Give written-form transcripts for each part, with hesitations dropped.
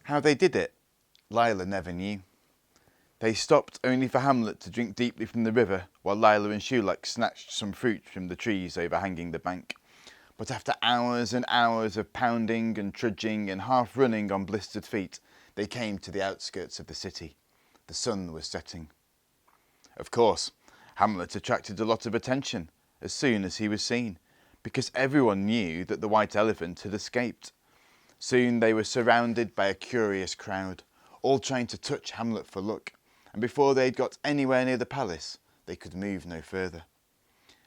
How they did it, Lila never knew. They stopped only for Hamlet to drink deeply from the river, while Lila and Shulak snatched some fruit from the trees overhanging the bank. But after hours and hours of pounding and trudging and half running on blistered feet, they came to the outskirts of the city. The sun was setting. Of course, Hamlet attracted a lot of attention as soon as he was seen, because everyone knew that the white elephant had escaped. Soon they were surrounded by a curious crowd, all trying to touch Hamlet for luck, and before they'd got anywhere near the palace, they could move no further.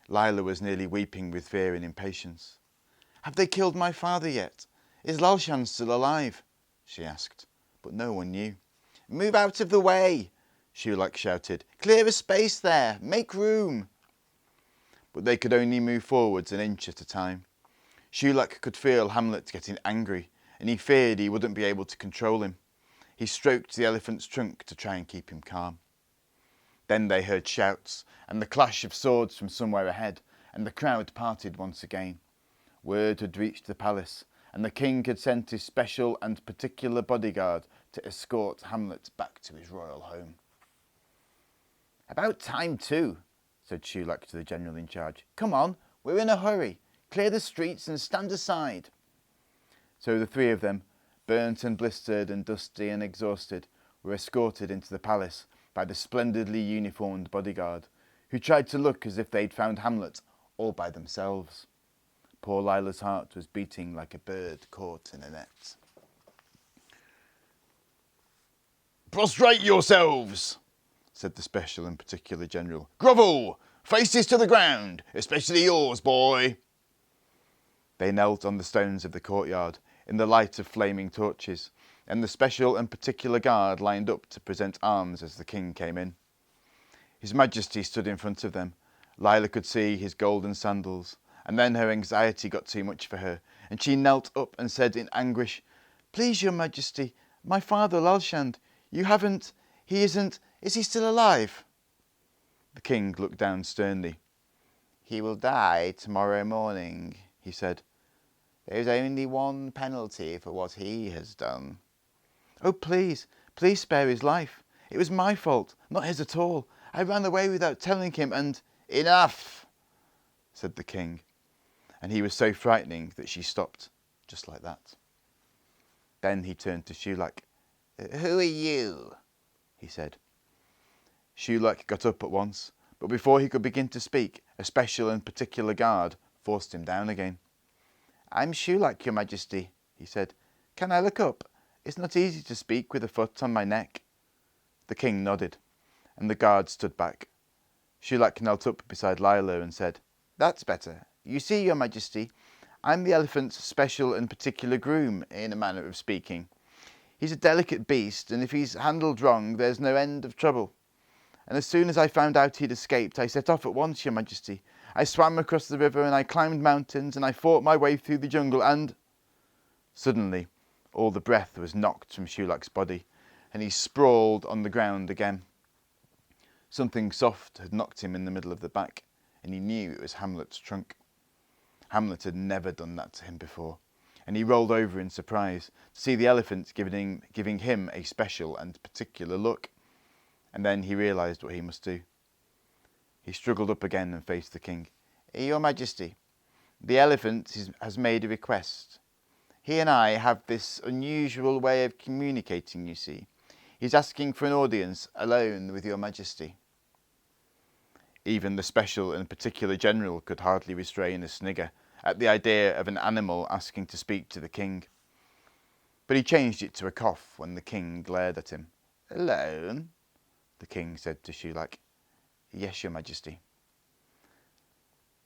Lila was nearly weeping with fear and impatience. "Have they killed my father yet? Is Lalshan still alive?" she asked, but no one knew. "Move out of the way," Shulak shouted. "Clear a space there, make room." But they could only move forwards an inch at a time. Shulak could feel Hamlet getting angry, and he feared he wouldn't be able to control him. He stroked the elephant's trunk to try and keep him calm. Then they heard shouts and the clash of swords from somewhere ahead, and the crowd parted once again. Word had reached the palace, and the king had sent his special and particular bodyguard to escort Hamlet back to his royal home. "About time too," said Shulak to the general in charge. "Come on, we're in a hurry. Clear the streets and stand aside." So the three of them, burnt and blistered and dusty and exhausted, were escorted into the palace by the splendidly uniformed bodyguard, who tried to look as if they'd found Hamlet all by themselves. Poor Lila's heart was beating like a bird caught in a net. "Prostrate yourselves," said the special and particular general. "Grovel! Faces to the ground, especially yours, boy." They knelt on the stones of the courtyard in the light of flaming torches, and the special and particular guard lined up to present arms as the king came in. His Majesty stood in front of them. Lila could see his golden sandals, and then her anxiety got too much for her, and she knelt up and said in anguish, "Please, your Majesty, my father Lalshand, is he still alive?" The king looked down sternly. "He will die tomorrow morning," he said. "There is only one penalty for what he has done." "Oh, please spare his life. It was my fault, not his at all. I ran away without telling him and—" "Enough," said the king, and he was so frightening that she stopped, just like that. Then he turned to Shulak. "Who are you?" he said. Shulak got up at once, but before he could begin to speak, a special and particular guard forced him down again. "I'm Shulak, your Majesty," he said. "Can I look up? It's not easy to speak with a foot on my neck." The king nodded, and the guard stood back. Shulak knelt up beside Lila and said, "That's better. You see, your Majesty, I'm the elephant's special and particular groom, in a manner of speaking. He's a delicate beast, and if he's handled wrong, there's no end of trouble. And as soon as I found out he'd escaped, I set off at once, your Majesty. I swam across the river, and I climbed mountains, and I fought my way through the jungle, and—" Suddenly, all the breath was knocked from Shulak's body, and he sprawled on the ground again. Something soft had knocked him in the middle of the back, and he knew it was Hamlet's trunk. Hamlet had never done that to him before, and he rolled over in surprise to see the elephant giving him a special and particular look. And then he realised what he must do. He struggled up again and faced the king. "Your Majesty, the elephant has made a request. He and I have this unusual way of communicating, you see. He's asking for an audience alone with your Majesty." Even the special and particular general could hardly restrain a snigger at the idea of an animal asking to speak to the king. But he changed it to a cough when the king glared at him. "Alone?" the king said to Shulak. "Yes, your Majesty."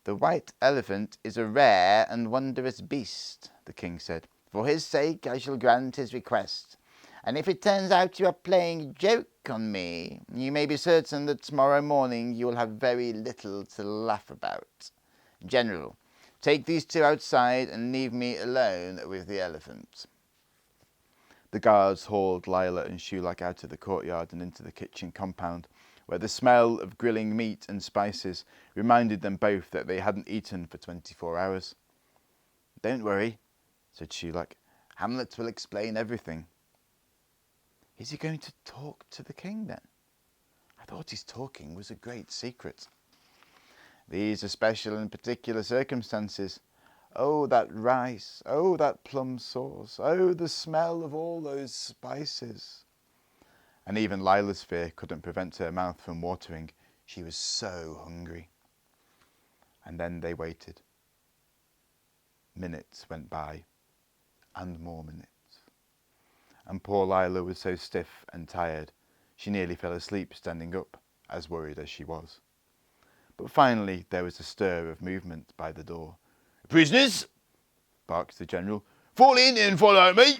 "The white elephant is a rare and wondrous beast," the king said. "For his sake I shall grant his request. And if it turns out you are playing a joke on me, you may be certain that tomorrow morning you will have very little to laugh about. General, take these two outside and leave me alone with the elephant." The guards hauled Lila and Shulak out of the courtyard and into the kitchen compound, where the smell of grilling meat and spices reminded them both that they hadn't eaten for 24 hours. "Don't worry," said Shulak. "Hamlet will explain everything." Is he going to talk to the king then? I thought his talking was a great secret. These are special and particular circumstances. Oh, that rice. Oh, that plum sauce. Oh, the smell of all those spices. And even Lila's fear couldn't prevent her mouth from watering. She was so hungry. And then they waited. Minutes went by, and more minutes. And poor Lila was so stiff and tired, she nearly fell asleep standing up, as worried as she was. But finally there was a stir of movement by the door. "Prisoners!" barked the general. "Fall in and follow me!"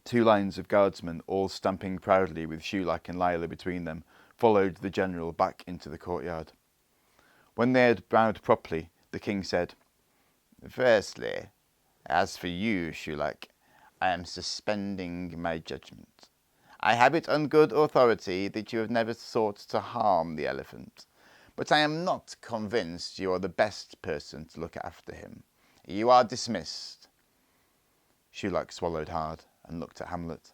2 lines of guardsmen, all stamping proudly with Shulak and Lila between them, followed the general back into the courtyard. When they had bowed properly, the king said, "Firstly, as for you, Shulak, I am suspending my judgment. I have it on good authority that you have never sought to harm the elephant, but I am not convinced you are the best person to look after him. You are dismissed." Shulak swallowed hard and looked at Hamlet.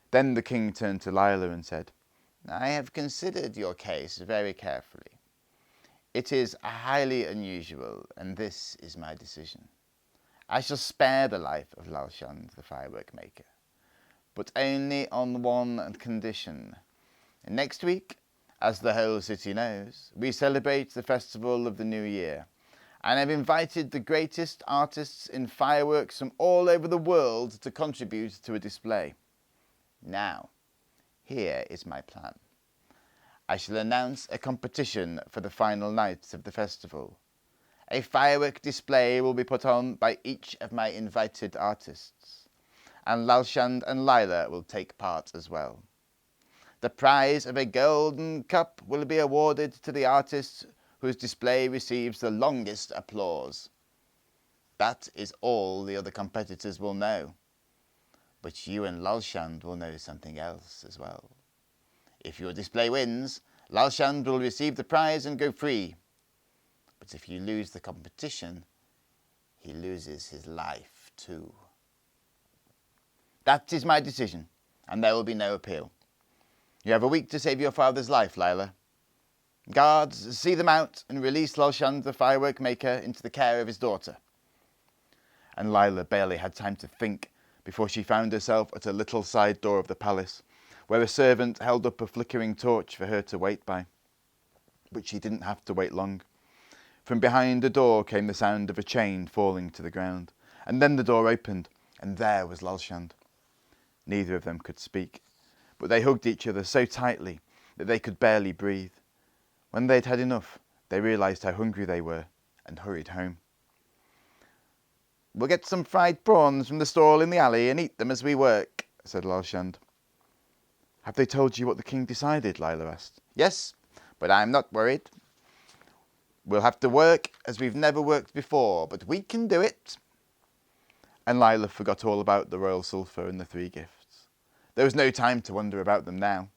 Then the king turned to Lila and said, "I have considered your case very carefully. It is highly unusual, and this is my decision. I shall spare the life of Lalshand, the firework maker, but only on one condition. Next week, as the whole city knows, we celebrate the festival of the New Year, and I've invited the greatest artists in fireworks from all over the world to contribute to a display. Now, here is my plan. I shall announce a competition for the final night of the festival. A firework display will be put on by each of my invited artists, and Lalshand and Lila will take part as well. The prize of a golden cup will be awarded to the artist whose display receives the longest applause. That is all the other competitors will know. But you and Lalshand will know something else as well. If your display wins, Lalshand will receive the prize and go free. But if you lose the competition, he loses his life too. That is my decision, and there will be no appeal. You have a week to save your father's life, Lila. Guards, see them out and release Lalshand, the firework maker, into the care of his daughter." And Lila barely had time to think before she found herself at a little side door of the palace, where a servant held up a flickering torch for her to wait by. But she didn't have to wait long. From behind the door came the sound of a chain falling to the ground, and then the door opened, and there was Lalshand. Neither of them could speak, but they hugged each other so tightly that they could barely breathe. When they'd had enough, they realised how hungry they were and hurried home. "We'll get some fried prawns from the stall in the alley and eat them as we work," said Lalshand. "Have they told you what the king decided?" Lila asked. "Yes, but I'm not worried. We'll have to work as we've never worked before, but we can do it." And Lila forgot all about the royal sulphur and the 3 gifts. There was no time to wonder about them now.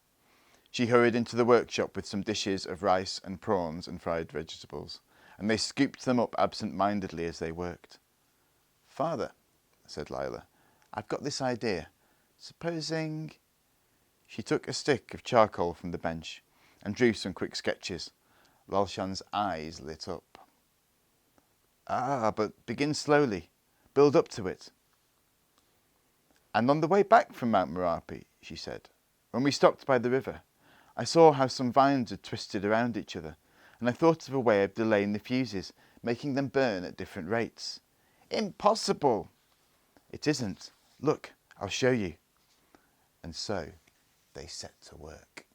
She hurried into the workshop with some dishes of rice and prawns and fried vegetables, and they scooped them up absent-mindedly as they worked. "Father," said Lila, "I've got this idea. Supposing—" She took a stick of charcoal from the bench and drew some quick sketches. Lalshand's eyes lit up. But begin slowly. Build up to it." "And on the way back from Mount Merapi," she said, "when we stopped by the river, I saw how some vines had twisted around each other, and I thought of a way of delaying the fuses, making them burn at different rates." "Impossible!" "It isn't. Look, I'll show you." And so they set to work.